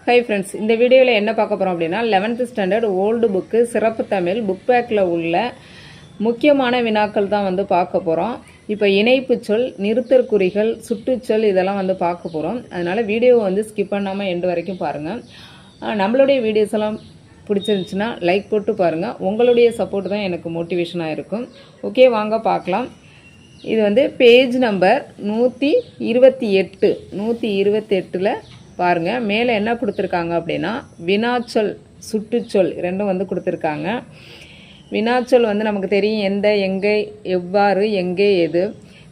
Hi friends, இந்த வீடியோவில் என்ன பார்க்க போகிறோம் அப்படின்னா 11th ஸ்டாண்டர்ட் ஓல்டு புக்கு சிறப்பு தமிழ் புக் பேக்கில் உள்ள முக்கியமான வினாக்கள் தான் வந்து பார்க்க போகிறோம். இப்போ இணைப்பு சொல், நிறுத்தற்குறிகள், சுட்டுச்சொல் இதெல்லாம் வந்து பார்க்க போகிறோம். அதனால் வீடியோவை வந்து ஸ்கிப் பண்ணாமல் எண்டு வரைக்கும் பாருங்கள். நம்மளுடைய வீடியோஸ் எல்லாம் பிடிச்சிருந்துச்சுன்னா லைக் போட்டு பாருங்கள். உங்களுடைய சப்போர்ட் தான் எனக்கு மோட்டிவேஷனாக இருக்கும். ஓகே, வாங்க பார்க்கலாம். இது வந்து பேஜ் நம்பர் 128 128ல் பாருங்கள். மேலே என்ன கொடுத்துருக்காங்க அப்படின்னா வினாச்சொல், சுட்டுச்சொல் ரெண்டும் வந்து கொடுத்துருக்காங்க. வினாச்சொல் வந்து நமக்கு தெரியும், எந்த, எங்கே, எவ்வாறு, எங்கே, எது.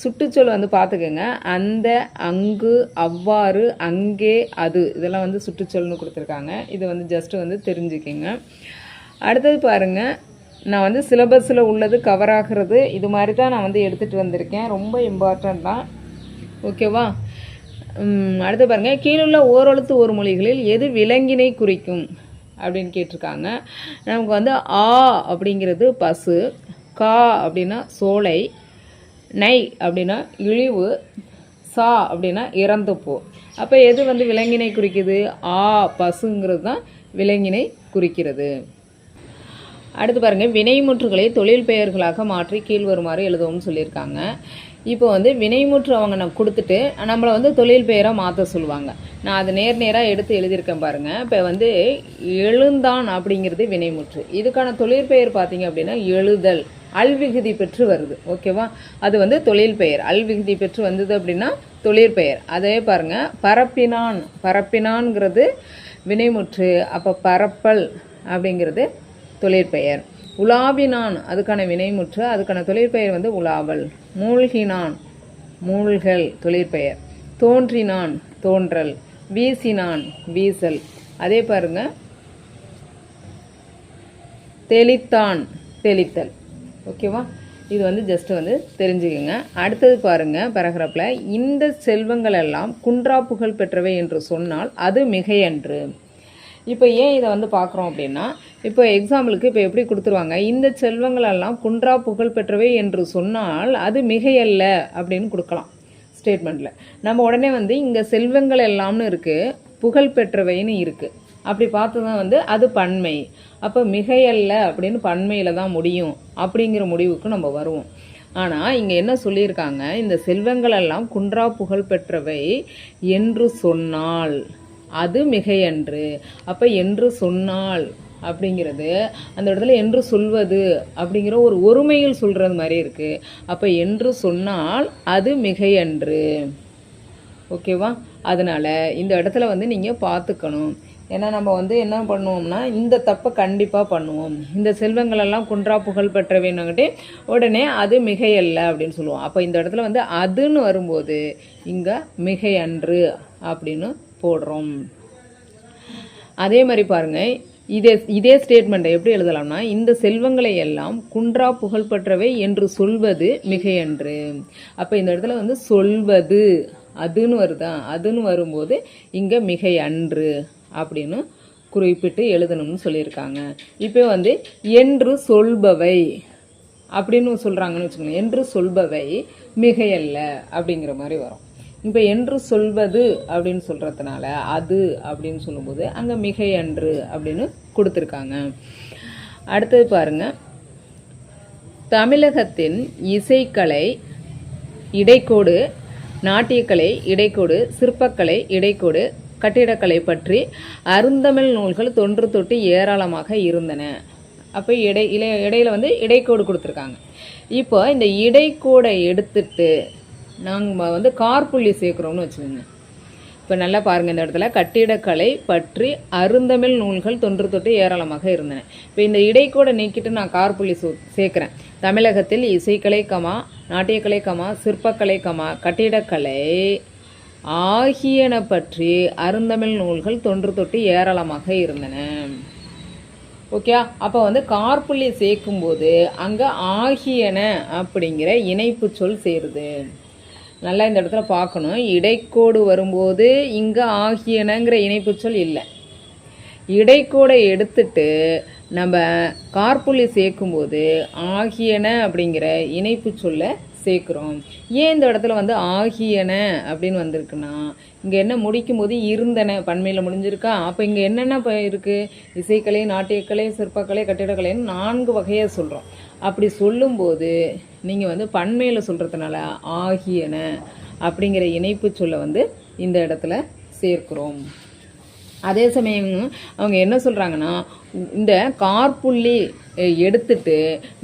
சுட்டுச்சொல் வந்து பார்த்துக்கோங்க, அந்த, அங்கு, அவ்வாறு, அங்கே, அது, இதெல்லாம் வந்து சுட்டுச்சொல்னு கொடுத்துருக்காங்க. இது வந்து ஜஸ்ட்டு வந்து தெரிஞ்சுக்கோங்க. அடுத்தது பாருங்கள், நான் வந்து சிலபஸில் உள்ளது கவர் ஆகிறது இது மாதிரி தான் நான் வந்து எடுத்துகிட்டு வந்திருக்கேன். ரொம்ப இம்பார்ட்டண்ட் தான். ஓகேவா? அடுத்து பாருங்கள், கீழுள்ள ஓரெழுத்து ஒரு மொழிகளில் எது விலங்கினை குறிக்கும் அப்படின்னு கேட்டிருக்காங்க. நமக்கு வந்து ஆ அப்படிங்கிறது பசு, கா அப்படின்னா சோலை, நை அப்படின்னா இழிவு, சா அப்படின்னா இறந்து போ. அப்போ எது வந்து விலங்கினை குறிக்குது? ஆ, பசுங்கிறது தான் விலங்கினை குறிக்கிறது. அடுத்து பாருங்கள், வினைமுற்றுகளை தொழில் பெயர்களாக மாற்றி கீழ் வருமாறு எழுதவும்னு சொல்லியிருக்காங்க. இப்போ வந்து வினைமுற்று அவங்க நான் கொடுத்துட்டு நம்மளை வந்து தொழில் பெயராக மாற்ற சொல்லுவாங்க. நான் அதை நேராக எடுத்து எழுதியிருக்கேன் பாருங்கள். இப்போ வந்து எழுந்தான் அப்படிங்கிறது வினைமுற்று. இதுக்கான தொழில் பெயர் பார்த்தீங்க அப்படின்னா எழுதல், அல்விகுதி பெற்று வருது. ஓகேவா? அது வந்து தொழில் பெயர். அல்விகுதி பெற்று வந்தது அப்படின்னா தொழில் பெயர். அதே பாருங்கள், பரப்பினான், பரப்பினான்ங்கிறது வினைமுற்று. அப்போ பரப்பல் அப்படிங்கிறது தொழிற்பெயர். உலாவினான் அதுக்கான வினைமுற்று, அதுக்கான தொழிற்பெயர் வந்து உலாவல். மூழ்கினான், மூழ்கல் தொழிற்பெயர். தோன்றினான், தோன்றல். வீசினான், வீசல். அதே பாருங்க, தெளித்தான், தெளித்தல். ஓகேவா? இது வந்து ஜஸ்ட் வந்து தெரிஞ்சுக்கோங்க. அடுத்தது பாருங்க, பேராகிராஃபில் இந்த செல்வங்கள் எல்லாம் குன்றா புகழ் பெற்றவை என்று சொன்னால் அது மிகையன்று. இப்போ ஏன் இதை வந்து பார்க்குறோம் அப்படின்னா, இப்போ எக்ஸாம்பிளுக்கு இப்போ எப்படி கொடுத்துருவாங்க, இந்த செல்வங்களெல்லாம் குன்றா புகழ் பெற்றவை என்று சொன்னால் அது மிகையல்ல அப்படின்னு கொடுக்கலாம் ஸ்டேட்மெண்ட்டில். நம்ம உடனே வந்து இங்கே செல்வங்கள் எல்லாம்னு இருக்குது, புகழ் பெற்றவைன்னு இருக்குது. அப்படி பார்த்து தான் வந்து அது பன்மை. அப்போ மிகையல்ல அப்படின்னு பன்மையில் தான் முடியும் அப்படிங்கிற முடிவுக்கு நம்ம வருவோம். ஆனால் இங்கே என்ன சொல்லியிருக்காங்க, இந்த செல்வங்கள் எல்லாம் குன்றா புகழ் பெற்றவை என்று சொன்னால் அது மிகையன்று. அப்போ என்று சொன்னால் அப்படிங்கிறது அந்த இடத்துல என்று சொல்வது அப்படிங்கிற ஒரு ஒருமையில் சொல்கிறது மாதிரி இருக்குது. அப்போ என்று சொன்னால் அது மிகையன்று. ஓகேவா? அதனால் இந்த இடத்துல வந்து நீங்கள் பார்த்துக்கணும். ஏன்னா நம்ம வந்து என்ன பண்ணுவோம்னா இந்த தப்பை கண்டிப்பாக பண்ணுவோம். இந்த செல்வங்களெல்லாம் குன்றா புகழ் பெற்றவைன்னுக்கிட்டே உடனே அது மிகையல்ல அப்படின்னு சொல்லுவோம். அப்போ இந்த இடத்துல வந்து அதுன்னு வரும்போது இங்கே மிகையன்று அப்படின்னு போடுறோம். அதே மாதிரி பாருங்க, இதே ஸ்டேட்மெண்ட்டை எப்படி எழுதலாம்னா, இந்த செல்வங்களை எல்லாம் குன்றா புகழ் பெற்றவை என்று சொல்வது மிகையன்று. அப்போ இந்த இடத்துல வந்து சொல்வது அதுன்னு வருதா, அதுன்னு வரும்போது இங்கே மிகை அன்று அப்படின்னு குறிப்பிட்டு எழுதணும்னு சொல்லியிருக்காங்க. இப்போ வந்து என்று சொல்பவை அப்படின்னு சொல்கிறாங்கன்னு வச்சுக்கோங்க. என்று சொல்பவை மிகையல்ல அப்படிங்கிற மாதிரி வரும். இப்போ என்று சொல்வது அப்படின்னு சொல்கிறதுனால அது அப்படின்னு சொல்லும்போது அங்கே மிகையன்று அப்படின்னு கொடுத்துருக்காங்க. அடுத்தது பாருங்கள், தமிழகத்தின் இசைக்கலை இடைக்கோடு, நாட்டியக்கலை இடைக்கோடு, சிற்பக்கலை இடைக்கோடு, கட்டிடக்கலை பற்றி அருந்தமிழ் நூல்கள் தொன்று தொட்டு ஏராளமாக இருந்தன. அப்போ இடையில வந்து இடைக்கோடு கொடுத்துருக்காங்க. இப்போ இந்த இடைக்கோடை எடுத்துட்டு நாங்கள் வந்து கார்புள்ளி சேர்க்குறோம்னு வச்சுக்கோங்க. இப்போ நல்லா பாருங்கள், இந்த இடத்துல கட்டிடக்கலை பற்றி அருந்தமிழ் நூல்கள் தொன்று தொட்டு ஏராளமாக இருந்தன. இப்போ இந்த இடைக்கோடை நீக்கிட்டு நான் கார்புள்ளி சேர்க்குறேன். தமிழகத்தில் இசைக்கலை கமா, நாட்டியக்கலை கமா, சிற்பக்கலை கமா, கட்டிடக்கலை ஆகியன பற்றி அருந்தமிழ் நூல்கள் தொன்று தொட்டு ஏராளமாக இருந்தன. ஓகே, அப்போ வந்து கார்புள்ளி சேர்க்கும்போது அங்கே ஆகியன அப்படிங்கிற இணைப்பு சொல் சேருது. நல்லா இந்த இடத்துல பார்க்கணும். இடைக்கோடு வரும்போது இங்கே ஆகியனங்கிற இணைப்பு சொல் இல்லை. இடைக்கோடை எடுத்துட்டு நம்ம கார்புள்ளி சேர்க்கும்போது ஆகியன அப்படிங்கிற இணைப்பு சொல்ல சேர்க்குறோம். ஏன் இந்த இடத்துல வந்து ஆகியன அப்படின்னு வந்திருக்குன்னா, இங்கே என்ன முடிக்கும் போது இருந்தன பன்மையில் முடிஞ்சிருக்கா. அப்போ இங்கே என்னென்ன இருக்குது? இசைக்கலை, நாட்டியக்கலை, சிற்பக்கலை, கட்டிடக்கலைன்னு 4 வகையாக சொல்கிறோம். அப்படி சொல்லும்போது நீங்கள் வந்து பன்மையில் சொல்கிறதுனால ஆகியன அப்படிங்கிற இணைப்பு சொல்ல வந்து இந்த இடத்துல சேர்க்கிறோம். அதே சமயம் அவங்க என்ன சொல்கிறாங்கன்னா, இந்த கார்புள்ளி எடுத்துட்டு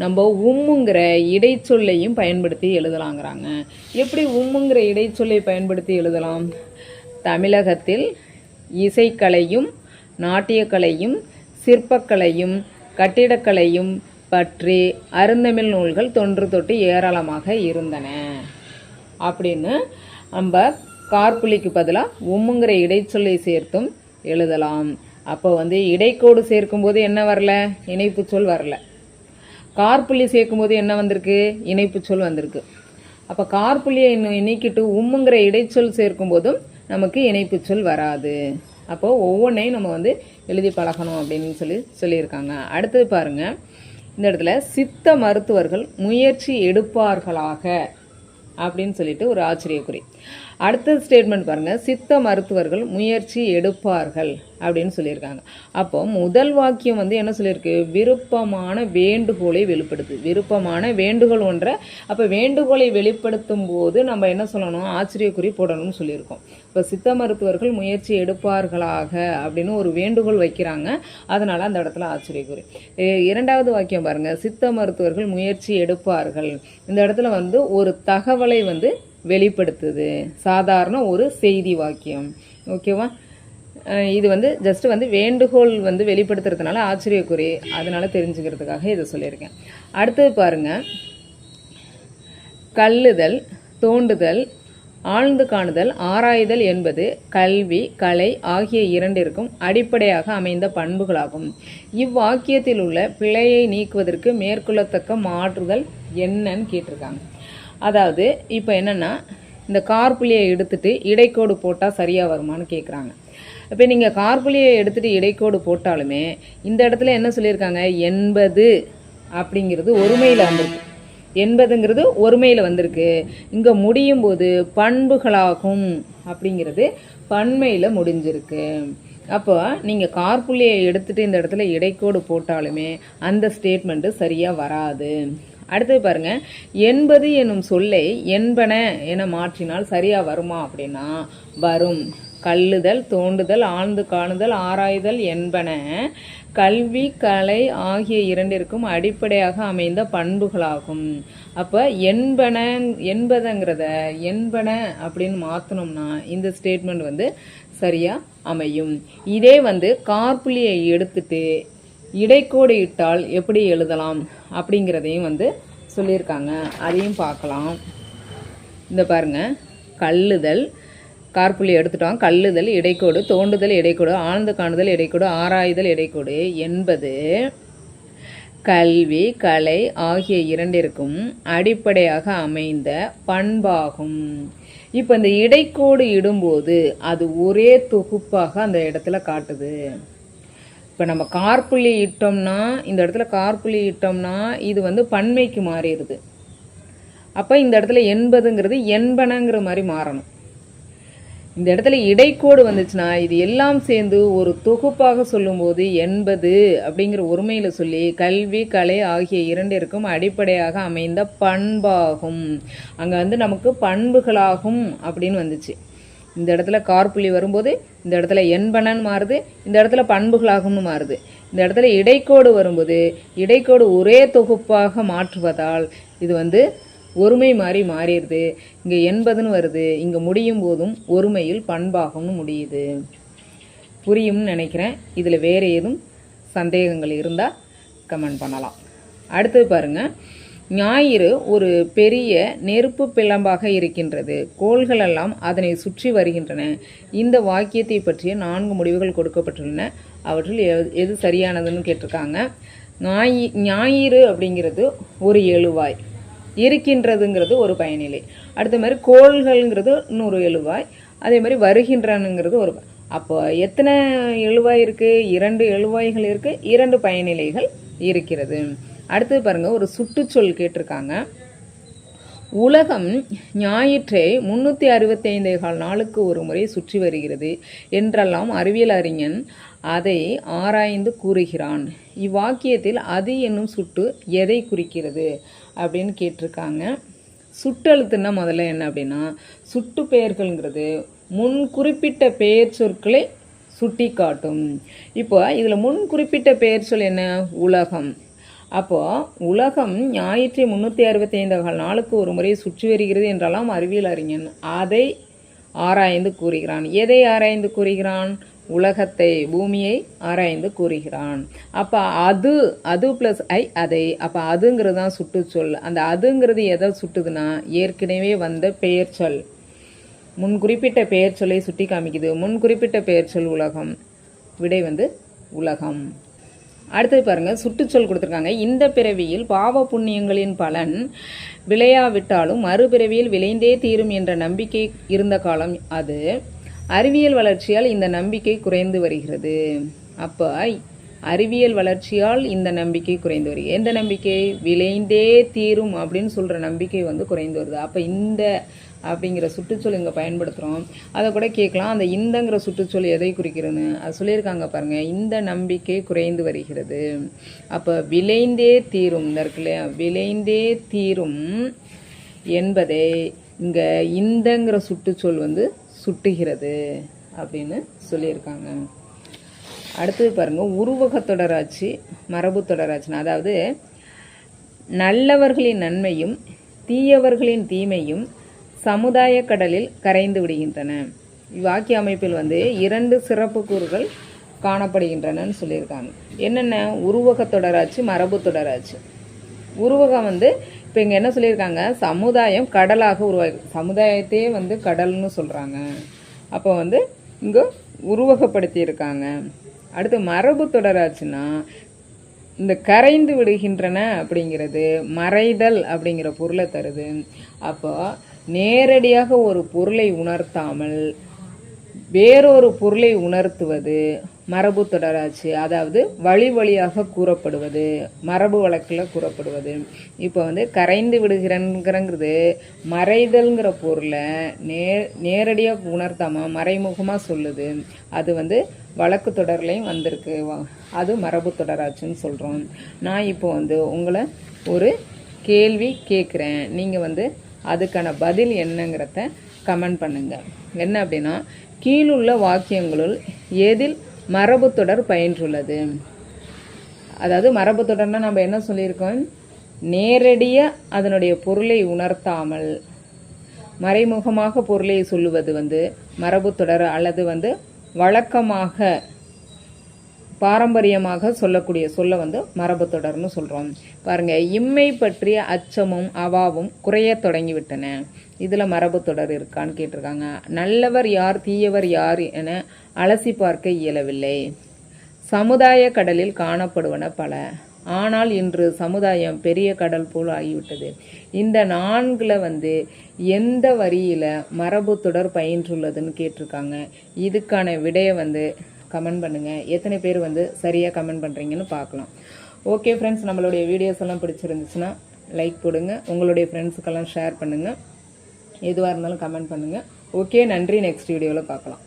நம்ம உம்முங்கிற இடைச்சொல்லையும் பயன்படுத்தி எழுதலாங்கிறாங்க. எப்படி உம்முங்கிற இடைச்சொல்லை பயன்படுத்தி எழுதலாம்? தமிழகத்தில் இசைக்கலையும் நாட்டியக்கலையும் சிற்பக்கலையும் கட்டிடக்கலையும் பற்றி அருந்தமிழ் நூல்கள் தொன்று தொட்டு ஏராளமாக இருந்தன அப்படின்னு நம்ம கார்புள்ளிக்கு பதிலாக உம்முங்கிற இடைச்சொல்லை சேர்த்தும் எழுதலாம். அப்போ வந்து இடைக்கோடு சேர்க்கும்போது என்ன வரல? இணைப்பு சொல் வரல. கார்புள்ளி சேர்க்கும்போது என்ன வந்திருக்கு? இணைப்பு சொல் வந்திருக்கு. அப்போ கார்புள்ளியை நீக்கிட்டு உம்முங்கிற இடைச்சொல் சேர்க்கும் போதும் நமக்கு இணைப்பு சொல் வராது. அப்போ ஒவ்வொன்றையும் நம்ம வந்து எழுதி பழகணும் அப்படின்னு சொல்லியிருக்காங்க. அடுத்தது பாருங்க, இந்த இடத்துல சித்த மருத்துவர்கள் முயற்சி எடுப்பார்களாக அப்படின்னு சொல்லிட்டு ஒரு ஆச்சரியக்குறி. அடுத்த ஸ்டேட்மெண்ட் பாருங்க, சித்த மருத்துவர்கள் முயற்சி எடுப்பார்கள் அப்படின்னு சொல்லியிருக்காங்க. அப்போ முதல் வாக்கியம் வந்து என்ன சொல்லியிருக்கு? விருப்பமான வேண்டுகோளை வெளிப்படுத்து. விருப்பமான வேண்டுகோள் ஒன்றை. அப்போ வேண்டுகோளை வெளிப்படுத்தும் போது நம்ம என்ன சொல்லணும்? ஆச்சரியக்குறி போடணும்னு சொல்லியிருக்கோம். இப்போ சித்த மருத்துவர்கள் முயற்சி எடுப்பார்களாக அப்படின்னு ஒரு வேண்டுகோள் வைக்கிறாங்க, அதனால அந்த இடத்துல ஆச்சரியக்குறி. இரண்டாவது வாக்கியம் பாருங்க, சித்த மருத்துவர்கள் முயற்சி எடுப்பார்கள். இந்த இடத்துல வந்து ஒரு தகவலை வந்து வெளிப்படுத்துது. சாதாரண ஒரு செய்தி வாக்கியம். ஓகேவா? இது வந்து ஜஸ்ட் வந்து வேண்டுகோள் வந்து வெளிப்படுத்துறதுனால ஆச்சரியக்குறி, அதனால தெரிஞ்சுக்கிறதுக்காக இதை சொல்லியிருக்கேன். அடுத்தது பாருங்க, கல்லுதல், தோண்டுதல், ஆழ்ந்து காணுதல், ஆராய்தல் என்பது கல்வி, கலை ஆகிய இரண்டிற்கும் அடிப்படையாக அமைந்த பண்புகளாகும். இவ்வாக்கியத்தில் உள்ள பிழையை நீக்குவதற்கு மேற்கொள்ளத்தக்க மாற்றுதல் என்னன்னு கேட்டிருக்காங்க. அதாவது இப்போ என்னென்னா, இந்த கார்புள்ளியை எடுத்துட்டு இடைக்கோடு போட்டால் சரியாக வருமானு கேட்குறாங்க. இப்போ நீங்கள் கார்புள்ளியை எடுத்துகிட்டு இடைக்கோடு போட்டாலுமே இந்த இடத்துல என்ன சொல்லியிருக்காங்க? என்பது அப்படிங்கிறது ஒருமையில் வந்திருக்கு. என்பதுங்கிறது ஒருமையில் வந்திருக்கு. இங்கே முடியும் போது பண்புகளாகும் அப்படிங்கிறது பன்மையில் முடிஞ்சிருக்கு. அப்போ நீங்கள் கார்புள்ளியை எடுத்துகிட்டு இந்த இடத்துல இடைக்கோடு போட்டாலுமே அந்த ஸ்டேட்மெண்ட்டு சரியாக வராது. அடுத்தது பாருங்க, என்பது என்னும் சொல்லை என்பன என மாற்றினால் சரியா வருமா அப்படின்னா வரும். கல்லுதல், தோண்டுதல், ஆழ்ந்து காணுதல், ஆராய்தல் என்பன கல்வி, கலை ஆகிய இரண்டிற்கும் அடிப்படையாக அமைந்த பண்புகளாகும். அப்போ என்பதங்கிறத என்பன அப்படின்னு மாற்றினோம்னா இந்த ஸ்டேட்மெண்ட் வந்து சரியா அமையும். இதே வந்து கார்புள்ளியை எடுத்துட்டு இடைக்கோடு இட்டால் எப்படி எழுதலாம் அப்படிங்கிறதையும் வந்து சொல்லியிருக்காங்க. அதையும் பார்க்கலாம். இந்த பாருங்க, கல்லுதல், கார்புள்ளி எடுத்துட்டோம். கல்லுதல் இடைக்கோடு, தோண்டுதல் இடைக்கோடு, ஆழ்ந்து காணுதல் இடைக்கோடு, ஆராய்தல் இடைக்கோடு என்பது கல்வி, கலை ஆகிய இரண்டிற்கும் அடிப்படையாக அமைந்த பண்பாகும். இப்போ இந்த இடைக்கோடு இடும்போது அது ஒரே தொகுப்பாக அந்த இடத்துல காட்டுது. இப்போ நம்ம கார்புள்ளி இட்டோம்னா இந்த இடத்துல கார்புள்ளி இட்டோம்னா இது வந்து பன்மைக்கு மாறிடுது. அப்போ இந்த இடத்துல என்பதுங்கிறது என்பனங்கிற மாதிரி மாறணும். இந்த இடத்துல இடைக்கோடு வந்துச்சுன்னா இது எல்லாம் சேர்ந்து ஒரு தொகுப்பாக சொல்லும்போது என்பது அப்படிங்கிற ஒருமையில் சொல்லி கல்வி, கலை ஆகிய இரண்டிற்கும் அடிப்படையாக அமைந்த பண்பாகும். அங்கே வந்து நமக்கு பண்புகளாகும் அப்படின்னு வந்துச்சு. இந்த இடத்துல கார்புள்ளி வரும்போது இந்த இடத்துல என்பனன்னு மாறுது, இந்த இடத்துல பண்புகளாகும்னு மாறுது. இந்த இடத்துல இடைக்கோடு வரும்போது இடைக்கோடு ஒரே தொகுப்பாக மாற்றுவதால் இது வந்து ஒருமை மாறிடுது. இங்கே என்பதுன்னு வருது, இங்கே முடியும் போதும் ஒருமையில் பண்பாகும்னு முடியுது. புரியும்னு நினைக்கிறேன். இதில் வேறு ஏதும் சந்தேகங்கள் இருந்தால் கமெண்ட் பண்ணலாம். அடுத்தது பாருங்கள், ஞாயிறு ஒரு பெரிய நெருப்பு பிளம்பாக இருக்கின்றது, கோள்களெல்லாம் அதனை சுற்றி வருகின்றன. இந்த வாக்கியத்தை பற்றிய 4 முடிவுகள் கொடுக்கப்பட்டுள்ளன. அவற்றில் எது சரியானதுன்னு கேட்டிருக்காங்க. ஞாயிறு அப்படிங்கிறது ஒரு எழுவாய், இருக்கின்றதுங்கிறது ஒரு பயனிலை, அடுத்த மாதிரி கோள்கள்ங்கிறது இன்னொரு எழுவாய், அதே மாதிரி வருகின்றனுங்கிறது ஒரு. அப்போ எத்தனை எழுவாய் இருக்குது? 2 எழுவாய்கள் இருக்குது, 2 பயனிலைகள் இருக்கிறது. அடுத்தது பாருங்க, ஒரு சுட்டுச்சொல் கேட்டிருக்காங்க. உலகம் ஞாயிற்றை 365 நாளுக்கு ஒரு முறை சுற்றி வருகிறது என்றெல்லாம் அறிவியல் அறிஞன் அதை ஆராய்ந்து கூறுகிறான். இவ்வாக்கியத்தில் அது என்னும் சுட்டு எதை குறிக்கிறது அப்படின்னு கேட்டிருக்காங்க. சுட்டெழுத்துன்னா முதல்ல என்ன அப்படின்னா, சுட்டு பெயர்கள்ங்கிறது முன் குறிப்பிட்ட பெயர் சொற்களை சுட்டி காட்டும். இப்போ இதில் முன் குறிப்பிட்ட பெயர் சொல் என்ன? உலகம். அப்போது உலகம் ஞாயிற்றை 365 நாளுக்கு ஒரு முறை சுற்றி வருகிறது என்றெல்லாம் அறிவியல் அறிஞன் அதை ஆராய்ந்து கூறுகிறான். எதை ஆராய்ந்து கூறுகிறான்? உலகத்தை, பூமியை ஆராய்ந்து கூறுகிறான். அப்போ அது ப்ளஸ் ஐ அதை. அப்போ அதுங்கிறது தான் சுட்டுச்சொல். அந்த அதுங்கிறது எதை சுட்டுதுன்னா ஏற்கனவே வந்த பெயர் சொல், முன் குறிப்பிட்ட பெயர் சொல்லை சுட்டி காமிக்குது. முன் குறிப்பிட்ட பெயர் சொல் உலகம். விடை உலகம். அடுத்தது பாருங்கள், சுட்டுச்சொல் கொடுத்துருக்காங்க. இந்த பிறவியில் பாவ புண்ணியங்களின் பலன் விளையாவிட்டாலும் மறுபிறவியில் விளைந்தே தீரும் என்ற நம்பிக்கை இருந்த காலம் அது. அறிவியல் வளர்ச்சியால் இந்த நம்பிக்கை குறைந்து வருகிறது. அப்போ அறிவியல் வளர்ச்சியால் இந்த நம்பிக்கை குறைந்து வருகிறது. எந்த நம்பிக்கை? விளைந்தே தீரும் அப்படின்னு சொல்கிற நம்பிக்கை குறைந்து வருது. அப்போ இந்த அப்படிங்கிற சுற்றுச்சொல் இங்கே பயன்படுத்துகிறோம். அதை கூட கேட்கலாம், அந்த இந்தங்கிற சுற்றுச்சொல் எதை குறிக்கிறதுன்னு அது சொல்லியிருக்காங்க பாருங்கள். இந்த நம்பிக்கை குறைந்து வருகிறது. அப்போ விளைந்தே தீரும் இருக்கு இல்லையா, விளைந்தே தீரும் என்பதை இங்கே இந்தங்கிற சுற்றுச்சொல் சுட்டுகிறது அப்படின்னு சொல்லியிருக்காங்க. அடுத்தது பாருங்கள், உருவக தொடராட்சி மரபு தொடராட்சினா, அதாவது நல்லவர்களின் நன்மையும் தீயவர்களின் தீமையும் சமுதாய கடலில் கரைந்து விடுகின்றன. இவ்வாக்கிய அமைப்பில் 2 சிறப்பு கூறுகள் காணப்படுகின்றனன்னு சொல்லியிருக்காங்க. என்னென்ன? உருவக தொடராட்சி, மரபு தொடராட்சி. உருவகம் இப்போ இங்கே என்ன சொல்லியிருக்காங்க? சமுதாயம் கடலாக உருவாகி, சமுதாயத்தையே கடல்னு சொல்கிறாங்க. அப்போ இங்கே உருவகப்படுத்தியிருக்காங்க. அடுத்து மரபு தொடராட்சின்னா, இந்த கரைந்து விடுகின்றன அப்படிங்கிறது மறைதல் அப்படிங்கிற பொருளை தருது. அப்போ நேரடியாக ஒரு பொருளை உணர்த்தாமல் வேறொரு பொருளை உணர்த்துவது மரபு தொடராட்சி. அதாவது வழி வழியாக கூறப்படுவது, மரபு வழக்கில் கூறப்படுவது. இப்போ கரைந்து விடுகிறங்கிறது மறைதல்ங்கிற பொருளை நேரடியாக உணர்த்தாமல் மறைமுகமாக சொல்லுது. அது வழக்கு தொடர்லையும் வந்திருக்கு. அது மரபு தொடராட்சின்னு சொல்கிறோம். நான் இப்போ உங்களை ஒரு கேள்வி கேட்குறேன். நீங்கள் அதுக்கான பதில் என்னங்கிறத கமெண்ட் பண்ணுங்கள். என்ன அப்படின்னா, கீழுள்ள வாக்கியங்களுள் எதில் மரபு தொடர் பயின்றுள்ளது? அதாவது மரபு தொடர்னா நம்ம என்ன சொல்லியிருக்கோம்? நேரடியாக அதனுடைய பொருளை உணர்த்தாமல் மறைமுகமாக பொருளை சொல்லுவது மரபு தொடர், அல்லது வழக்கமாக பாரம்பரியமாக சொல்லக்கூடிய சொல்ல மரபு தொடர்னு சொல்கிறோம். பாருங்கள், இம்மை பற்றிய அச்சமும் அவாவும் குறைய தொடங்கிவிட்டன. இதில் மரபு தொடர் இருக்கான்னு கேட்டிருக்காங்க. நல்லவர் யார் தீயவர் யார் என அலசி பார்க்க இயலவில்லை. சமுதாய கடலில் காணப்படுவன பல, ஆனால் இன்று சமுதாயம் பெரிய கடல் போல் ஆகிவிட்டது. இந்த 4ல் எந்த வரியில் மரபு தொடர் பயின்றுள்ளதுன்னு கேட்டிருக்காங்க. இதுக்கான விடையை கமெண்ட் பண்ணுங்கள். எத்தனை பேர் சரியாக கமெண்ட் பண்ணுறீங்கன்னு பார்க்கலாம். ஓகே ஃப்ரெண்ட்ஸ், நம்மளுடைய வீடியோஸ் எல்லாம் பிடிச்சிருந்துச்சுன்னா லைக் போடுங்க, உங்களுடைய ஃப்ரெண்ட்ஸுக்கெல்லாம் ஷேர் பண்ணுங்கள், எதுவாக இருந்தாலும் கமெண்ட் பண்ணுங்கள். ஓகே, நன்றி. நெக்ஸ்ட் வீடியோவில் பார்க்கலாம்.